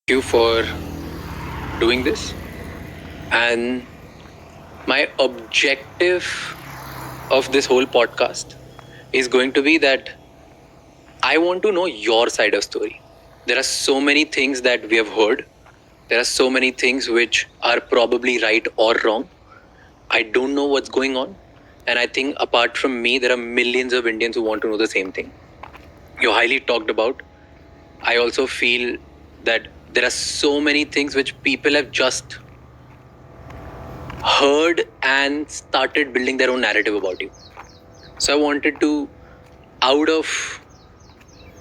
you for doing this. And my objective of this whole podcast is going to be that I want to know your side of story. There are so many things that we have heard. There are so many things which are probably right or wrong. I don't know what's going on. And I think apart from me, there are millions of Indians who want to know the same thing. You highly talked about. I also feel that there are so many things which people have just heard and started building their own narrative about you. So I wanted to, out of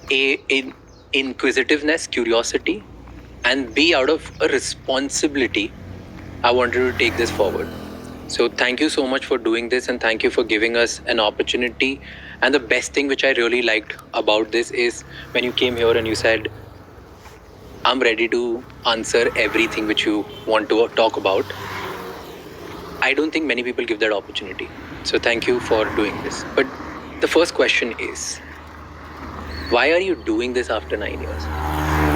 in inquisitiveness, curiosity, and B, out of a responsibility, I wanted to take this forward. So thank you so much for doing this, and thank you for giving us an opportunity. And the best thing which I really liked about this is when you came here and you said, I'm ready to answer everything which you want to talk about. I don't think many people give that opportunity. So thank you for doing this. But the first question is, why are you doing this after 9 years?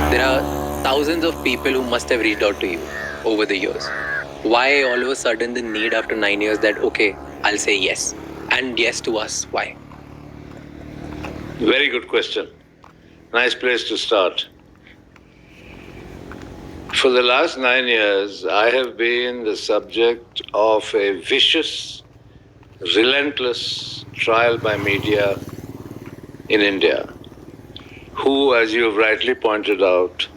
There are thousands of people who must have reached out to you over the years. Why all of a sudden the need after 9 years that, okay, I'll say yes. And yes to us. Why? Very good question. Nice place to start. For the last 9 years, I have been the subject of a vicious, relentless trial by media in India, who, as you have rightly pointed out,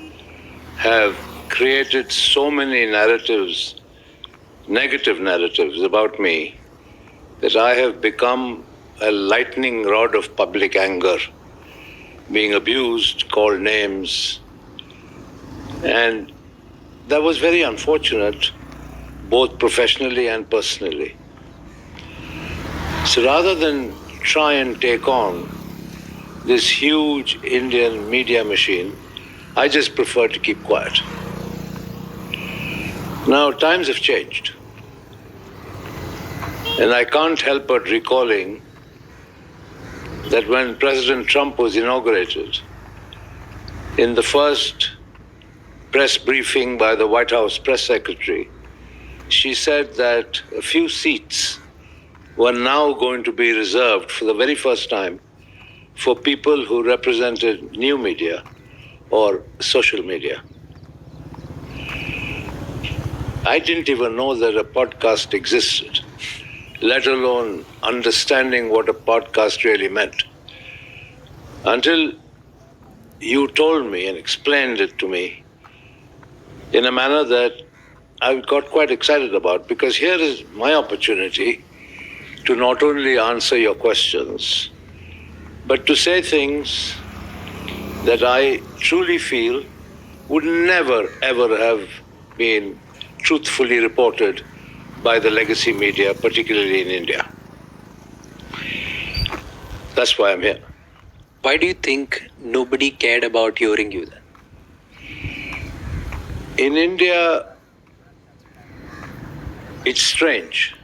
have created so many narratives, negative narratives about me, that I have become a lightning rod of public anger, being abused, called names, and that was very unfortunate, both professionally and personally. So rather than try and take on this huge Indian media machine, I just prefer to keep quiet. Now, times have changed. And I can't help but recalling that when President Trump was inaugurated, in the first press briefing by the White House press secretary, she said that a few seats were now going to be reserved for the very first time for people who represented new media or social media. I didn't even know that a podcast existed, let alone understanding what a podcast really meant, until you told me and explained it to me in a manner that I got quite excited about, because here is my opportunity to not only answer your questions, but to say things that I truly feel would never, ever have been truthfully reported by the legacy media, particularly in India. That's why I'm here. Why do you think nobody cared about hearing you then? In India, it's strange,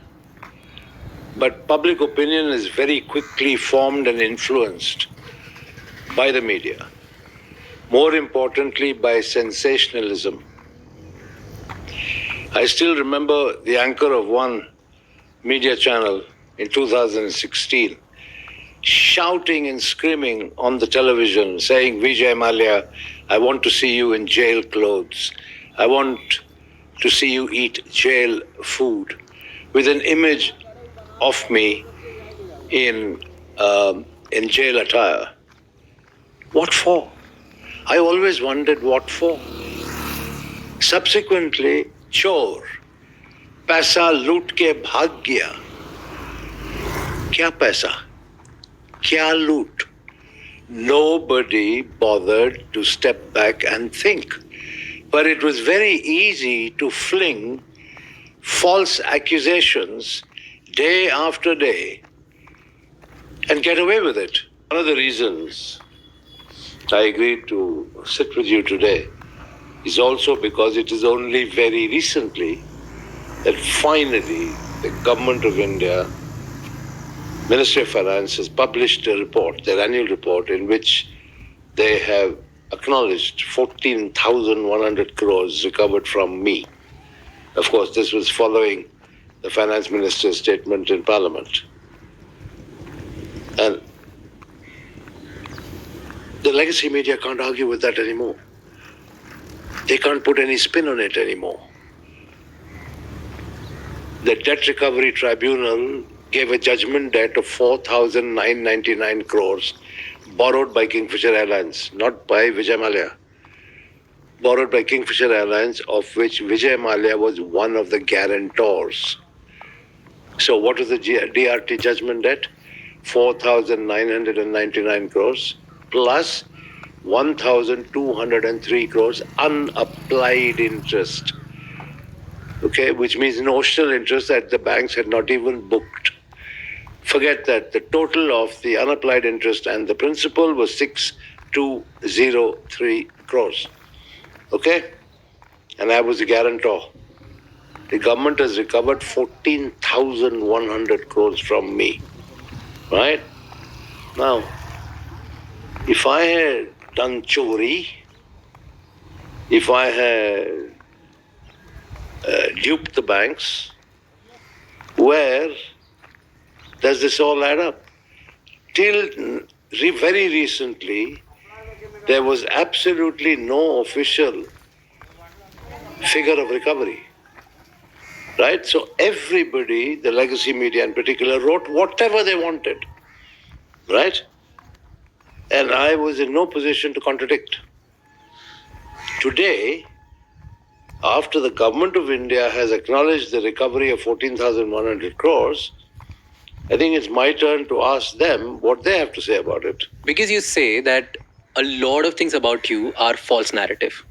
but public opinion is very quickly formed and influenced by the media. More importantly, by sensationalism. I still remember the anchor of one media channel in 2016 shouting and screaming on the television, saying, Vijay, Malyaa, I want to see you in jail clothes. I want to see you eat jail food, with an image of me in jail attire. What for? I always wondered what for. Subsequently, chor, पैसा लूट के भाग गया. क्या पैसा? क्या loot? Nobody bothered to step back and think. But it was very easy to fling false accusations day after day and get away with it. One of the reasons I agreed to sit with you today is also because it is only very recently that finally the government of India, Ministry of Finance, has published a report, their annual report, in which they have acknowledged 14,100 crores recovered from me. Of course, this was following the finance minister's statement in Parliament. And the legacy media can't argue with that anymore. They can't put any spin on it anymore. The Debt Recovery Tribunal gave a judgment debt of 4,999 crores borrowed by Kingfisher Airlines, not by Vijay Malyaa. Borrowed by Kingfisher Airlines, of which Vijay Malyaa was one of the guarantors. So what was the DRT judgment debt? 4,999 crores plus 1,203 crores unapplied interest. Okay, which means notional interest that the banks had not even booked. Forget that. The total of the unapplied interest and the principal was 6,203 crores. Okay? And I was the guarantor. The government has recovered 14,100 crores from me. Right? Now, if I had done chori, if I had duped the banks, where does this all add up? Till very recently, there was absolutely no official figure of recovery. Right? So everybody, the legacy media in particular, wrote whatever they wanted. Right? And I was in no position to contradict. Today, after the government of India has acknowledged the recovery of 14,100 crores, I think it's my turn to ask them what they have to say about it. Because you say that a lot of things about you are false narrative.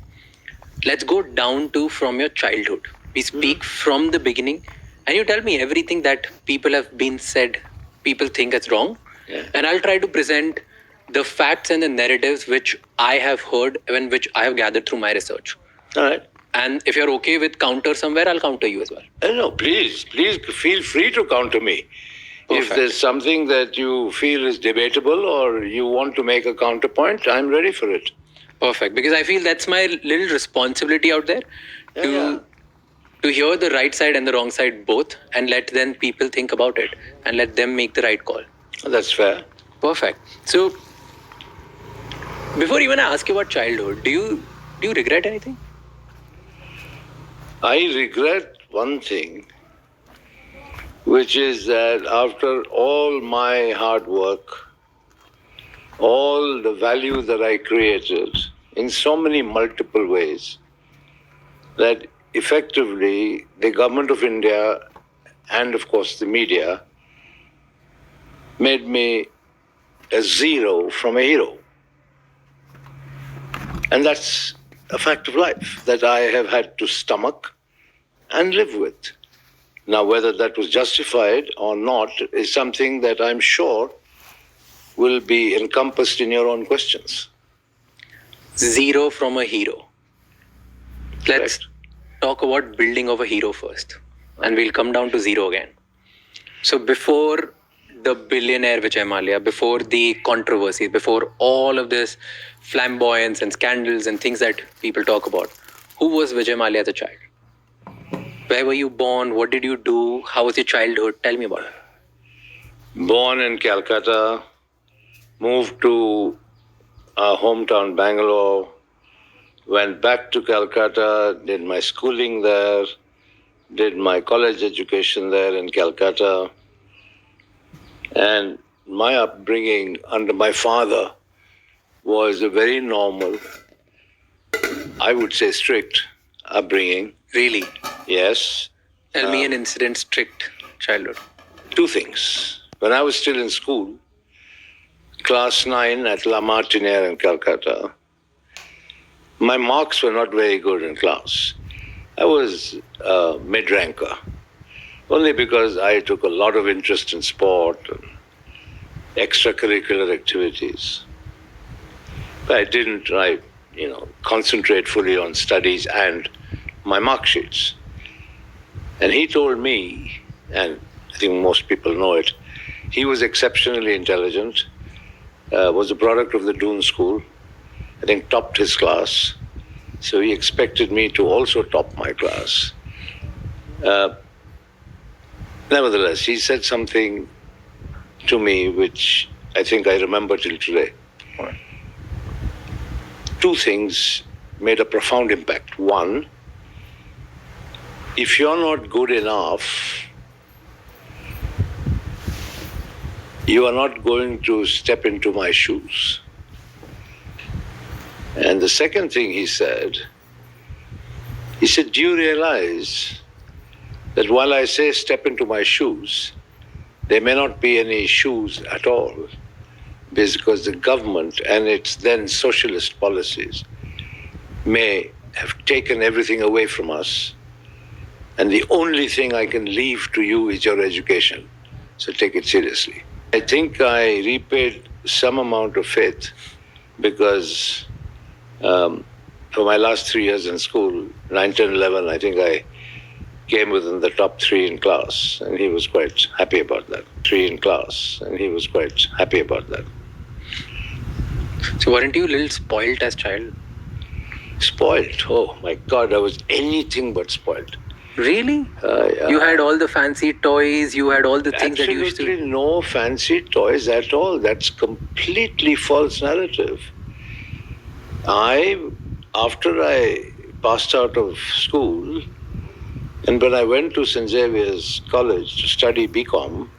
Let's go down to from your childhood. We speak from the beginning, and you tell me everything that people have been said, people think it's wrong. Yeah. And I'll try to present the facts and the narratives which I have heard and which I have gathered through my research. All right. And if you're okay with counter somewhere, I'll counter you as well. No, please feel free to counter me. Perfect. If there's something that you feel is debatable or you want to make a counterpoint, I'm ready for it. Perfect. Because I feel that's my little responsibility out there to hear the right side and the wrong side both, and let then people think about it and let them make the right call. That's fair. Perfect. So before even I ask you about childhood, do you regret anything? I regret one thing, which is that after all my hard work, all the value that I created in so many multiple ways, that effectively the government of India and of course the media made me a zero from a hero. And that's a fact of life that I have had to stomach and live with. Now, whether that was justified or not is something that I'm sure will be encompassed in your own questions. Zero from a hero. Let's Correct. talk about building of a hero first, and we'll come down to zero again. So before the billionaire Vijay Malyaa, before the controversy, before all of this flamboyance and scandals and things that people talk about, who was Vijay Malyaa as a child? Where were you born? What did you do? How was your childhood? Tell me about it. Born in Calcutta, moved to our hometown Bangalore, went back to Calcutta, did my schooling there, did my college education there in Calcutta. And my upbringing under my father was a very normal, I would say strict upbringing. Really? Yes. Tell me an incident, strict childhood. Two things. When I was still in school, class 9 at La Martiniere in Calcutta, my marks were not very good in class. I was a mid-ranker, only because I took a lot of interest in sport and extracurricular activities. But I didn't concentrate fully on studies and my mark sheets. And he told me, and I think most people know it, he was exceptionally intelligent, was a product of the Doon School. I think, topped his class. So he expected me to also top my class. Nevertheless, he said something to me which I think I remember till today. Two things made a profound impact. One, if you're not good enough, you are not going to step into my shoes. And the second thing he said, do you realize that while I say step into my shoes, there may not be any shoes at all, because the government and its then socialist policies may have taken everything away from us, and the only thing I can leave to you is your education. So take it seriously. I think I repaid some amount of faith because for my last 3 years in school, 9, 10, 11, I think I came within the top 3 in class, and he was quite happy about that. 3 in class, and he was quite happy about that. So weren't you a little spoilt as child? Spoiled? Oh my God, I was anything but spoiled. Really? Yeah. You had all the fancy toys, you had all the things that you used to... Absolutely no fancy toys at all. That's completely false narrative. After I passed out of school, and when I went to St. Xavier's College to study BCom,